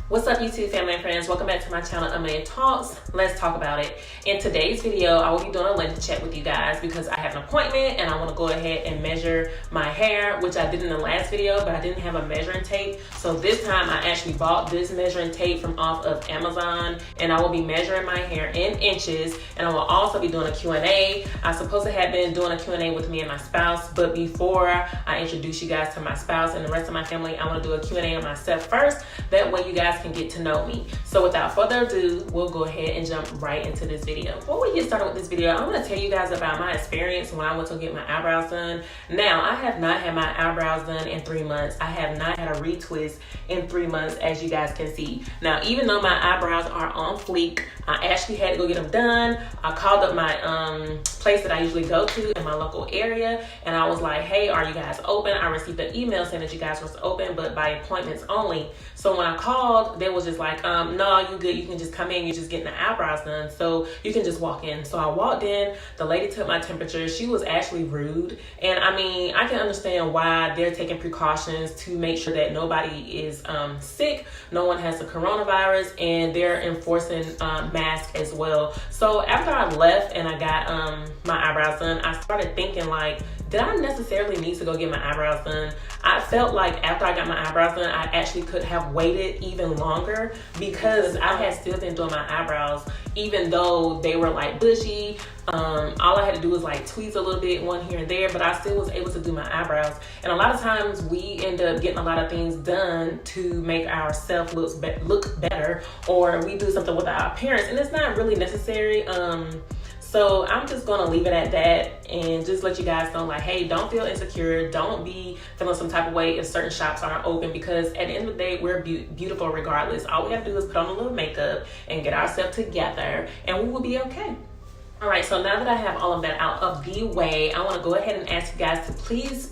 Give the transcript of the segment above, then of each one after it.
What's up, YouTube family and friends? Welcome back to my channel, Amelia Talks. Let's talk about it. In today's video, I will be doing a length check with you guys because I have an appointment and I want to go ahead and measure my hair, which I did in the last video, but I didn't have a measuring tape. So this time I actually bought this measuring tape from off of Amazon, and I will be measuring my hair in inches, and I will also be doing a Q&A. I supposed to have been doing a Q&A with me and my spouse, but before I introduce you guys to my spouse and the rest of my family, I want to do a Q&A on myself first. That way you guys can get to know me. So without further ado, we'll go ahead and jump right into this video. Before we get started with this video, I'm going to tell you guys about my experience when I went to get my eyebrows done. Now, I have not had my eyebrows done in 3 months. I have not had a retwist in 3 months, as you guys can see. Now, even though my eyebrows are on fleek, I actually had to go get them done. I called up my place that I usually go to in my local area, and I was like, hey, are you guys open? I received an email saying that you guys was open, but by appointments only. So when I called, they was just like, no, you good. You can just come in. You're just getting the eyebrows done. So you can just walk in. So I walked in. The lady took my temperature. She was actually rude. And I mean, I can understand why they're taking precautions to make sure that nobody is sick. No one has the coronavirus, and they're enforcing masks as well. So after I left and I got my eyebrows done, I started thinking like, did I necessarily need to go get my eyebrows done? I felt like after I got my eyebrows done, I actually could have waited even longer because I had still been doing my eyebrows, even though they were like bushy. All I had to do was like tweeze a little bit one here and there, but I still was able to do my eyebrows. And a lot of times we end up getting a lot of things done to make ourselves look better, or we do something with our appearance, and it's not really necessary. So I'm just going to leave it at that and just let you guys know, like, hey, don't feel insecure. Don't be feeling some type of way if certain shops aren't open, because at the end of the day, we're beautiful regardless. All we have to do is put on a little makeup and get ourselves together, and we will be okay. All right, so now that I have all of that out of the way, I want to go ahead and ask you guys to please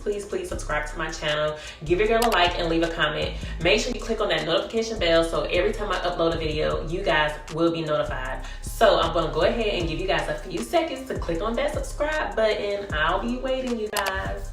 subscribe to my channel. Give your girl a like and leave a comment. Make sure you click on that notification bell so every time I upload a video, you guys will be notified. So I'm going to go ahead and give you guys a few seconds to click on that subscribe button. I'll be waiting, you guys.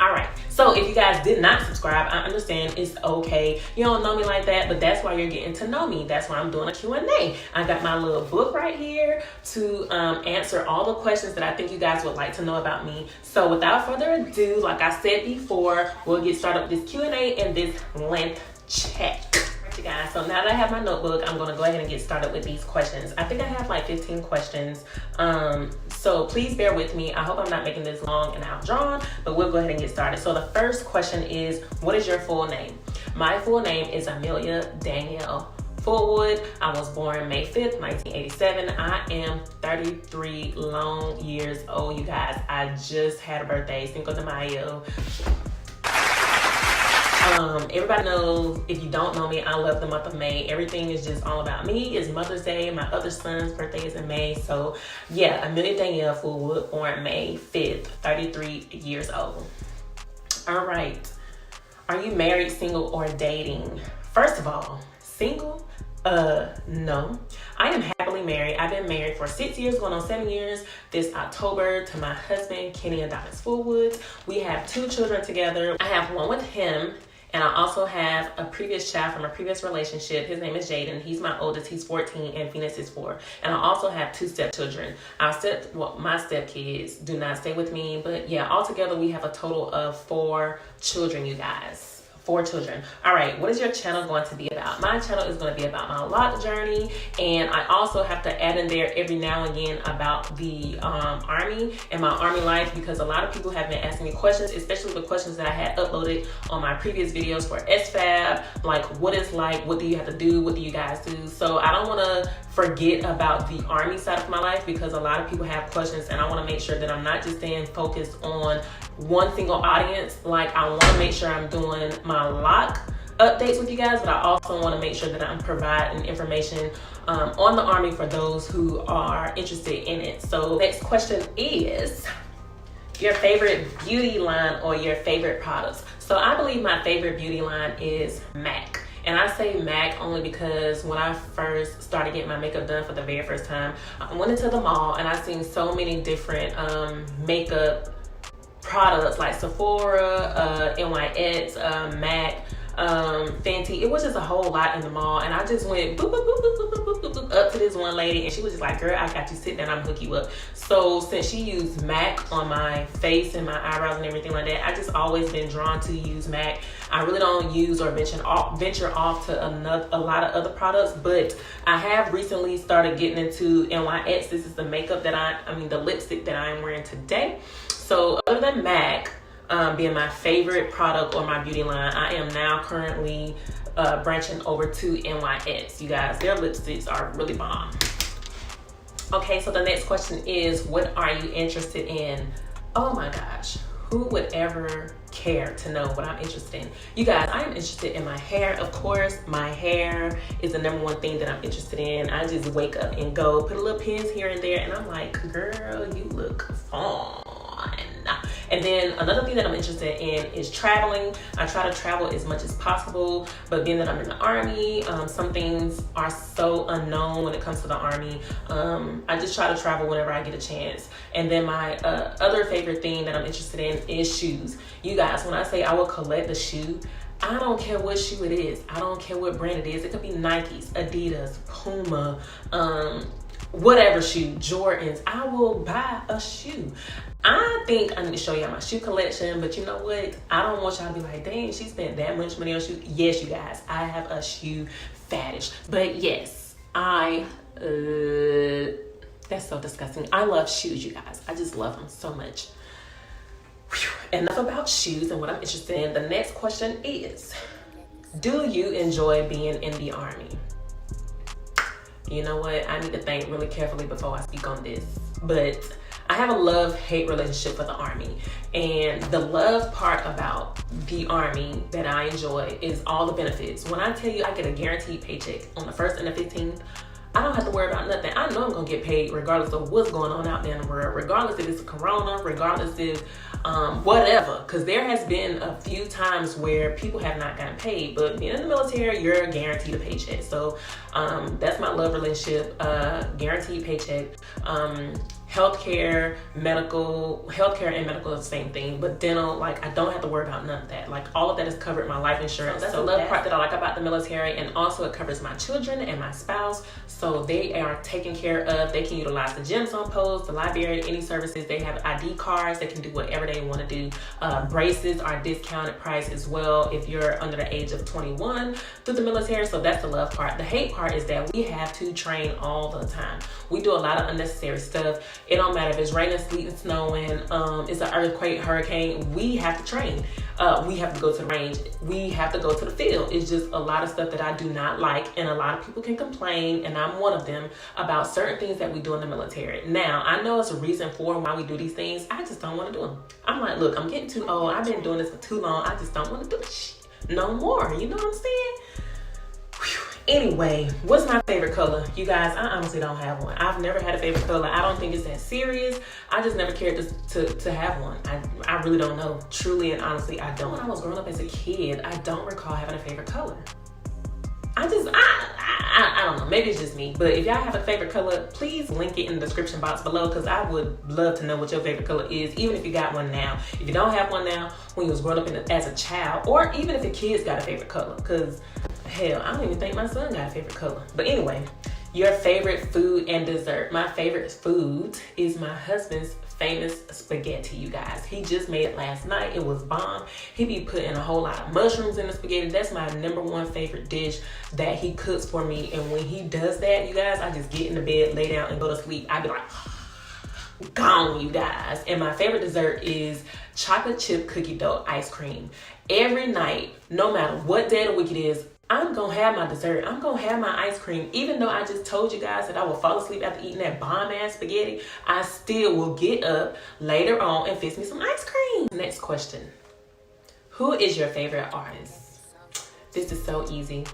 All right, so if you guys did not subscribe, I understand. It's okay. You don't know me like that, but that's why you're getting to know me. That's why I'm doing a Q&A. I got my little book right here to answer all the questions that I think you guys would like to know about me. So without further ado, like I said before, we'll get started with this Q&A and this length check. You guys, so now that I have my notebook, I'm going to go ahead and get started with these questions. I think I have like 15 questions, so please bear with me. I hope I'm not making this long and outdrawn, but we'll go ahead and get started. So the first question is, what is your full name? My full name is Amelia Danielle Fullwood. I was born May 5th, 1987. I am 33 long years old, you guys. I just had a birthday, Cinco de Mayo. Everybody knows, if you don't know me, I love the month of May. Everything is just all about me. It's Mother's Day. My other son's birthday is in May. So yeah, Amelia Danielle Fullwood, born May 5th, 33 years old. All right. Are you married, single, or dating? First of all, single? No. I am happily married. I've been married for 6 years, going on 7 years this October, to my husband, Kenny Adonis Fullwood. We have 2 children together. I have one with him, and I also have a previous child from a previous relationship. His name is Jaden. He's my oldest. He's 14, and Phoenix is 4. And I also have 2 stepchildren. My stepkids do not stay with me, but yeah, altogether we have a total of 4 children, you guys. 4 children. All right, what is your channel going to be about? My channel is going to be about my loc journey, and I also have to add in there every now and again about the army and my army life, because a lot of people have been asking me questions, especially the questions that I had uploaded on my previous videos for SFAB, like what it's like, what do you have to do, what do you guys do? So I don't want to forget about the army side of my life, because a lot of people have questions, and I want to make sure that I'm not just staying focused on one single audience. Like, I want to make sure I'm doing my loc updates with you guys, but I also want to make sure that I'm providing information on the army for those who are interested in it. So next question is your favorite beauty line or your favorite products. So I believe my favorite beauty line is MAC. And I say MAC only because when I first started getting my makeup done for the very first time, I went into the mall and I seen so many different makeup products like Sephora, NYX, MAC, Fenty. It was just a whole lot in the mall, and I just went boop, boop, boop, boop, boop, boop, boop, boop, up to this one lady, and she was just like, girl, I got you, sit down, I'm hook you up. So since she used MAC on my face and my eyebrows and everything like that, I just always been drawn to use MAC. I really don't use or venture off to a lot of other products, but I have recently started getting into NYX. This is the makeup that the lipstick that I am wearing today. So other than MAC being my favorite product or my beauty line, I am now currently branching over to NYX. You guys, their lipsticks are really bomb. Okay, so the next question is, what are you interested in? Oh my gosh, who would ever care to know what I'm interested in? You guys, I am interested in my hair. Of course, my hair is the number one thing that I'm interested in. I just wake up and go put a little pins here and there, and I'm like, girl, you look fun. And then another thing that I'm interested in is traveling. I try to travel as much as possible, but being that I'm in the Army, some things are so unknown when it comes to the Army. I just try to travel whenever I get a chance. And then my other favorite thing that I'm interested in is shoes. You guys, when I say I will collect a shoe, I don't care what shoe it is. I don't care what brand it is. It could be Nikes, Adidas, Puma, whatever shoe, Jordans. I will buy a shoe. I think I need to show y'all my shoe collection, but you know what? I don't want y'all to be like, dang, she spent that much money on shoes. Yes, you guys, I have a shoe fetish. But yes, that's so disgusting. I love shoes, you guys. I just love them so much. Whew. Enough about shoes and what I'm interested in. The next question is, do you enjoy being in the Army? You know what? I need to think really carefully before I speak on this. But I have a love-hate relationship with the Army. And the love part about the Army that I enjoy is all the benefits. When I tell you I get a guaranteed paycheck on the 1st and the 15th, I don't have to worry about nothing. I know I'm gonna get paid regardless of what's going on out there in the world, regardless if it's corona, regardless if whatever. Because there has been a few times where people have not gotten paid, but being in the military, you're guaranteed a paycheck. So that's my love relationship, guaranteed paycheck. Healthcare and medical is the same thing, but dental, like, I don't have to worry about none of that. Like, all of that is covered in my life insurance. That's the love part that I like about the military, and also it covers my children and my spouse, so they are taken care of. They can utilize the gyms on post, the library, any services. They have ID cards. They can do whatever they want to do. Braces are discounted price as well if you're under the age of 21 through the military. So that's the love part. The hate part is that we have to train all the time. We do a lot of unnecessary stuff. It don't matter if it's raining, sleeting, snowing, it's an earthquake, hurricane. We have to train. We have to go to the range. We have to go to the field. It's just a lot of stuff that I do not like, and a lot of people can complain, and I'm one of them, about certain things that we do in the military. Now, I know it's a reason for why we do these things. I just don't want to do them. I'm like, look, I'm getting too old. I've been doing this for too long. I just don't want to do this shit no more. You know what I'm saying? Whew. Anyway, what's my favorite color? You guys, I honestly don't have one. I've never had a favorite color. I don't think it's that serious. I just never cared to have one. I really don't know. Truly and honestly, I don't. When I was growing up as a kid, I don't recall having a favorite color. I don't know. Maybe it's just me. But if y'all have a favorite color, please link it in the description box below, because I would love to know what your favorite color is, even if you got one now. If you don't have one now, when you was growing up as a child, or even if your kids got a favorite color, because hell, I don't even think my son got a favorite color. But anyway, your favorite food and dessert. My favorite food is my husband's famous spaghetti, you guys. He just made it last night. It was bomb. He be putting a whole lot of mushrooms in the spaghetti. That's my number one favorite dish that he cooks for me. And when he does that, you guys, I just get in the bed, lay down, and go to sleep. I be like, gone, you guys. And my favorite dessert is chocolate chip cookie dough ice cream. Every night, no matter what day of the week it is, I'm gonna have my dessert. I'm gonna have my ice cream. Even though I just told you guys that I will fall asleep after eating that bomb ass spaghetti, I still will get up later on and fix me some ice cream. Next question. Who is your favorite artist? This is so easy.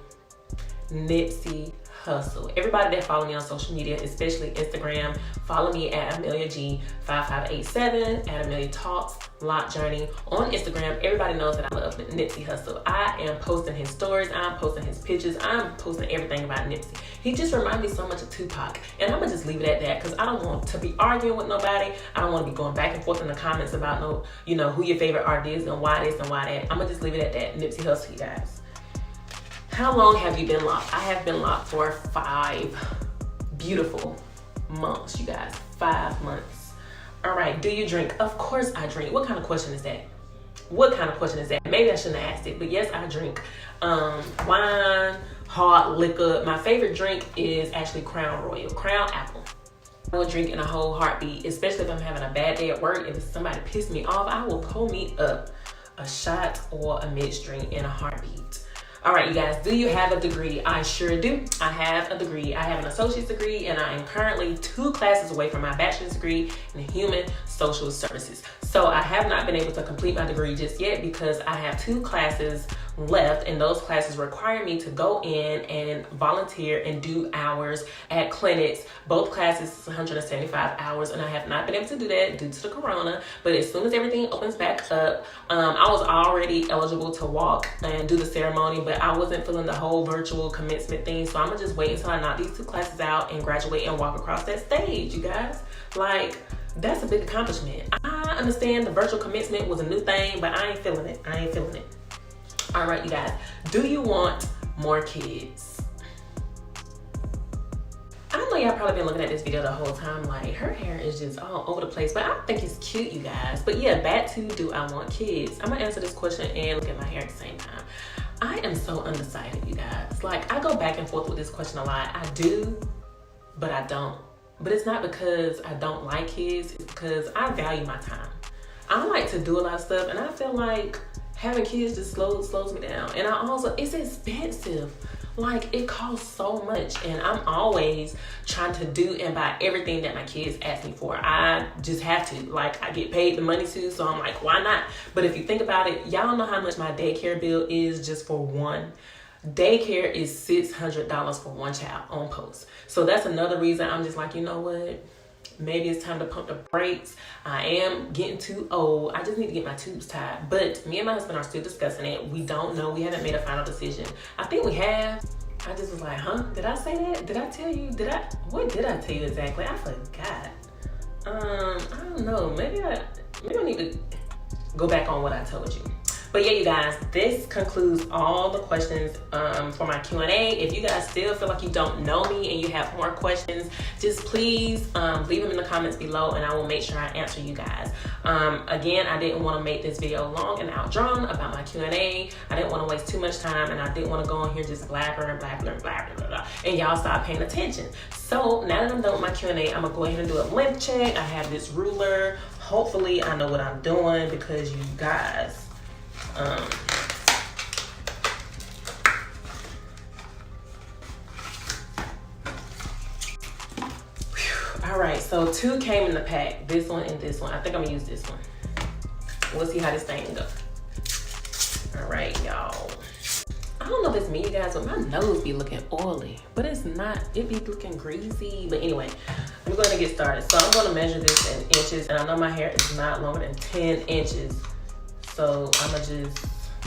Nipsey Hussle. Everybody that follow me on social media, especially Instagram, follow me at Amelia G5587, at Amelia Talks, Lot Journey. On Instagram, everybody knows that I love Nipsey Hussle. I am posting his stories, I'm posting his pictures, I'm posting everything about Nipsey. He just reminds me so much of Tupac, and I'm gonna just leave it at that, because I don't want to be arguing with nobody. I don't want to be going back and forth in the comments about who your favorite artist is and why this and why that. I'm gonna just leave it at that. Nipsey Hussle, you guys. How long have you been locked? I have been locked for 5 beautiful months, you guys. 5 months. All right, do you drink? Of course I drink. What kind of question is that? What kind of question is that? Maybe I shouldn't have asked it, but yes, I drink wine, hard liquor. My favorite drink is actually Crown Royal, Crown Apple. I will drink in a whole heartbeat, especially if I'm having a bad day at work. If somebody pissed me off, I will pull me up a shot or a mixed drink in a heartbeat. All right, you guys, do you have a degree? I sure do. I have a degree. I have an associate's degree, and I am currently 2 classes away from my bachelor's degree in human social services. So I have not been able to complete my degree just yet because I have 2 classes left, and those classes require me to go in and volunteer and do hours at clinics. Both classes is 175 hours, and I have not been able to do that due to the corona. But as soon as everything opens back up, I was already eligible to walk and do the ceremony, but I wasn't feeling the whole virtual commencement thing. So I'm gonna just wait until I knock these 2 classes out and graduate and walk across that stage, you guys. Like, that's a big accomplishment. I understand the virtual commencement was a new thing, but I ain't feeling it. I ain't feeling it. All right, you guys, do you want more kids? I know y'all probably been looking at this video the whole time like her hair is just all over the place, but I think it's cute, you guys. But yeah, back to do I want kids? I'm gonna answer this question and look at my hair at the same time. I am so undecided, you guys. Like, I go back and forth with this question a lot. I do, but I don't. But it's not because I don't like kids, it's because I value my time. I like to do a lot of stuff, and I feel like having kids just slows me down. And I also, it's expensive. Like, it costs so much, and I'm always trying to do and buy everything that my kids ask me for. I just have to. Like, I get paid the money to, so I'm like, why not? But if you think about it, y'all know how much my daycare bill is just for one. Daycare is $600 for one child on post. So that's another reason I'm just like, you know what? Maybe it's time to pump the brakes. I am getting too old. I just need to get my tubes tied. But me and my husband are still discussing it. We don't know. We haven't made a final decision. I think we have. I just was like, huh? Did I say that? Did I tell you? What did I tell you exactly? I forgot. I don't know. Maybe I need to go back on what I told you. But yeah, you guys, this concludes all the questions for my Q&A. If you guys still feel like you don't know me and you have more questions, just please leave them in the comments below, and I will make sure I answer you guys. Again, I didn't want to make this video long and outdrawn about my Q&A. I didn't want to waste too much time, and I didn't want to go on here just blabbering, and y'all stop paying attention. So now that I'm done with my Q&A, I'm gonna go ahead and do a length check. I have this ruler. Hopefully I know what I'm doing, because you guys, all right, so 2 came in the pack, this one and this one. I think I'm gonna use this one. We'll see how this thing goes. All right, y'all. I don't know if it's me, you guys, but my nose be looking oily, but it's not. It be looking greasy. But anyway, we're gonna get started. So I'm gonna measure this in inches, and I know my hair is not longer than 10 inches. So I'm gonna just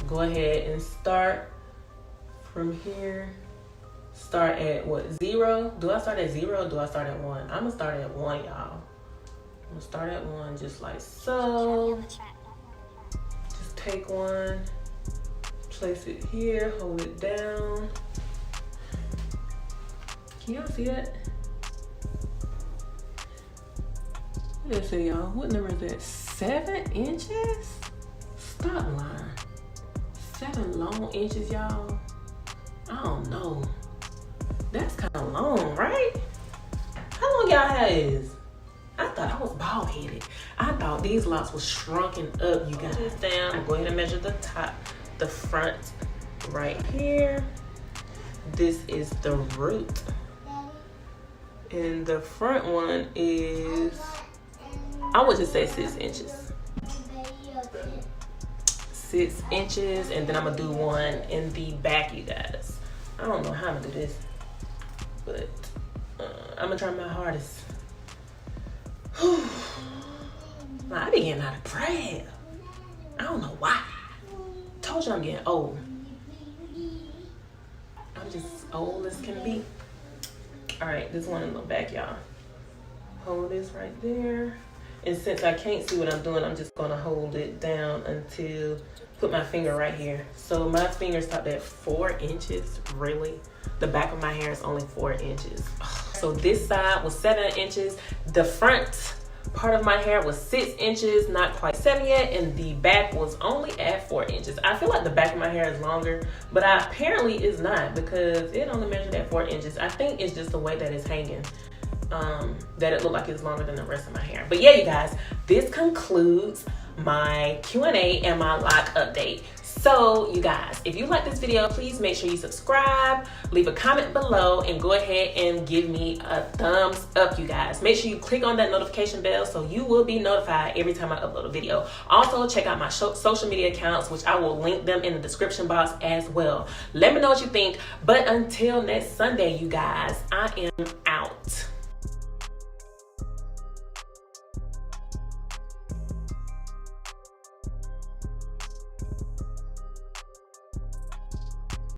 go ahead and start from here. Start at what, 0? Do I start at 0 or do I start at 1? I'm gonna start at 1, y'all. I'm gonna start at 1 just like so. Just take one, place it here, hold it down. Can y'all see that? Let's see, y'all. What number is that? 7 inches? Stop lying. 7 long inches, y'all. I don't know. That's kind of long, right? How long y'all hair is? I thought I was bald headed. I thought these locks were shrunken up, you guys. This down. Go ahead and measure the top, the front right here. This is the root. And the front one is, I would just say 6 inches. 6 inches, and then I'm gonna do one in the back, you guys. I don't know how I'm gonna do this, but I'm gonna try my hardest. I be getting out of breath. I don't know why. Told you I'm getting old. I'm just old as can be. All right, this one in the back, y'all. Hold this right there. And since I can't see what I'm doing, I'm just gonna hold it down until put my finger right here. So my finger stopped at 4 inches, really? The back of my hair is only 4 inches. So this side was 7 inches. The front part of my hair was 6 inches, not quite 7 yet, and the back was only at 4 inches. I feel like the back of my hair is longer, but apparently it's not because it only measured at 4 inches. I think it's just the way that it's hanging, that it looked like it's longer than the rest of my hair. But yeah, you guys, this concludes my Q&A and my lock update. So you guys, if you like this video, please make sure you subscribe, leave a comment below, and go ahead and give me a thumbs up, you guys. Make sure you click on that notification bell so you will be notified every time I upload a video. Also, check out my social media accounts, which I will link them in the description box as well. Let me know what you think. But until next Sunday, you guys, I am out.